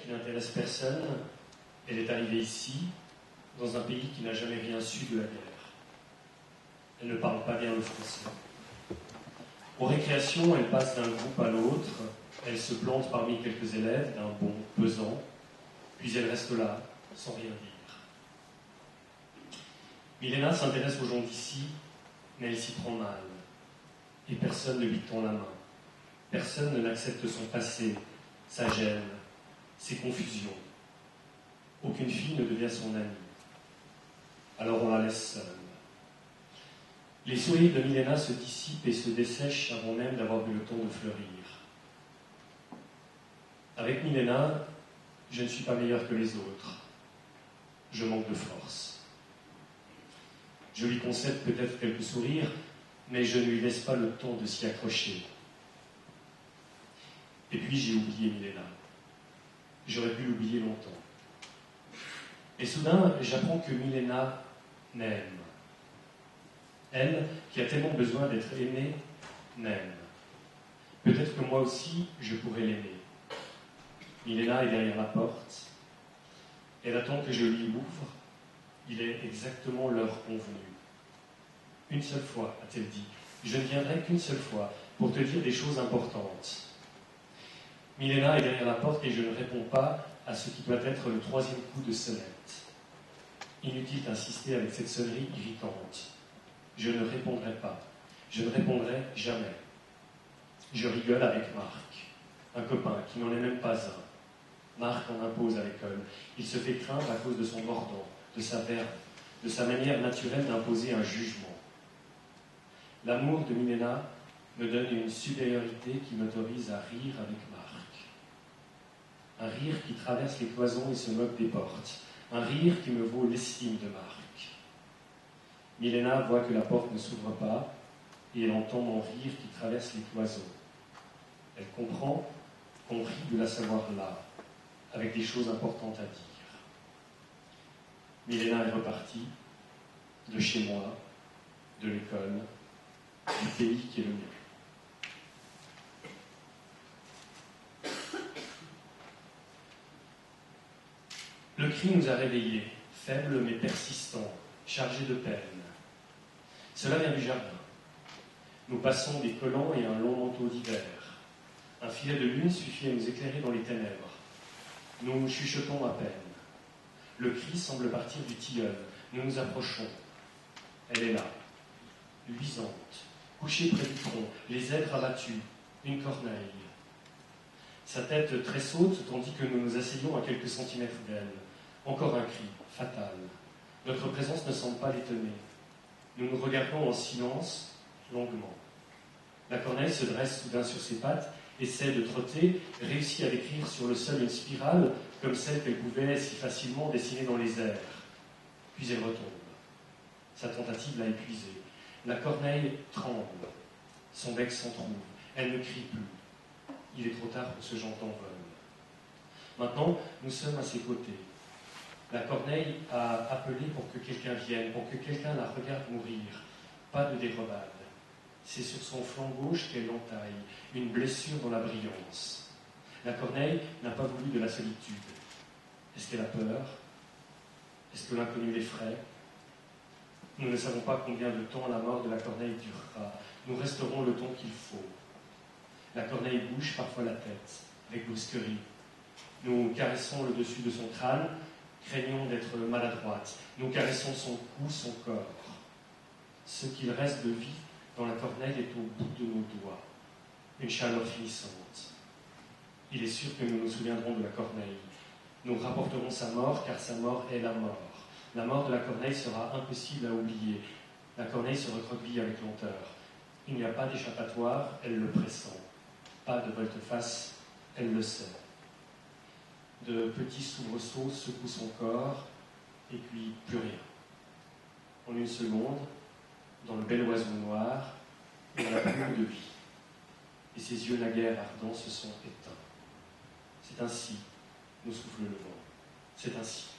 qui n'intéresse personne, elle est arrivée ici, dans un pays qui n'a jamais rien su de la guerre. Elle ne parle pas bien le français. Aux récréations, elle passe d'un groupe à l'autre, elle se plante parmi quelques élèves d'un bond pesant, puis elle reste là, sans rien dire. Milena s'intéresse aux gens d'ici, mais elle s'y prend mal. Et personne ne lui tend la main. Personne ne n'accepte son passé, sa gêne, ses confusions. Aucune fille ne devient son amie. Alors on la laisse seule. Les sourires de Milena se dissipent et se dessèchent avant même d'avoir eu le temps de fleurir. Avec Milena, je ne suis pas meilleur que les autres. Je manque de force. Je lui concède peut-être quelques sourires, mais je ne lui laisse pas le temps de s'y accrocher. Et puis j'ai oublié Milena. J'aurais pu l'oublier longtemps. Et soudain, j'apprends que Milena m'aime. Elle, qui a tellement besoin d'être aimée, m'aime. Peut-être que moi aussi, je pourrais l'aimer. Milena est derrière la porte. Elle attend que je lui ouvre. Il est exactement l'heure convenue. Une seule fois, a-t-elle dit. Je ne viendrai qu'une seule fois pour te dire des choses importantes. Milena est derrière la porte et je ne réponds pas à ce qui doit être le troisième coup de sonnette. Inutile d'insister avec cette sonnerie irritante. Je ne répondrai pas. Je ne répondrai jamais. Je rigole avec Marc, un copain qui n'en est même pas un. Marc en impose à l'école. Il se fait craindre à cause de son mordant, de sa verve, de sa manière naturelle d'imposer un jugement. L'amour de Milena me donne une supériorité qui m'autorise à rire avec Marc. Un rire qui traverse les cloisons et se moque des portes. Un rire qui me vaut l'estime de Marc. Milena voit que la porte ne s'ouvre pas et elle entend mon rire qui traverse les cloisons. Elle comprend qu'on rit de la savoir là, avec des choses importantes à dire. Milena est repartie, de chez moi, de l'école, du pays qui est le mien. Le cri nous a réveillés, faibles mais persistants, chargés de peine. Cela vient du jardin. Nous passons des collants et un long manteau d'hiver. Un filet de lune suffit à nous éclairer dans les ténèbres. Nous chuchotons à peine. Le cri semble partir du tilleul. Nous nous approchons. Elle est là, luisante, couchée près du tronc, les ailes rabattues, une corneille. Sa tête tressaute tandis que nous nous asseyons à quelques centimètres d'elle. Encore un cri, fatal. Notre présence ne semble pas l'étonner. Nous nous regardons en silence, longuement. La corneille se dresse soudain sur ses pattes, essaie de trotter, réussit à décrire sur le sol une spirale, comme celle qu'elle pouvait si facilement dessiner dans les airs. Puis elle retombe. Sa tentative l'a épuisée. La corneille tremble. Son bec s'entrouvre. Elle ne crie plus. Il est trop tard pour ce genre d'envol. Maintenant, nous sommes à ses côtés. La corneille a appelé pour que quelqu'un vienne, pour que quelqu'un la regarde mourir. Pas de dérobade. C'est sur son flanc gauche qu'elle entaille, une blessure dans la brillance. La corneille n'a pas voulu de la solitude. Est-ce qu'elle a peur? Est-ce que l'inconnu l'effraie? Nous ne savons pas combien de temps la mort de la corneille durera. Nous resterons le temps qu'il faut. La corneille bouge parfois la tête, avec brusquerie. Nous caressons le dessus de son crâne, craignons d'être maladroite. Nous caressons son cou, son corps. Ce qu'il reste de vie dans la corneille est au bout de nos doigts. Une chaleur finissante. Il est sûr que nous nous souviendrons de la corneille. Nous rapporterons sa mort, car sa mort est la mort. La mort de la corneille sera impossible à oublier. La corneille se recroqueville avec lenteur. Il n'y a pas d'échappatoire, elle le pressent. Pas de volte-face, elle le sait. De petits soubresauts secouent son corps, et puis plus rien. En une seconde, dans le bel oiseau noir, il n'y a plus de vie. Et ses yeux naguère ardents se sont éteints. C'est ainsi, nous souffle le vent. C'est ainsi.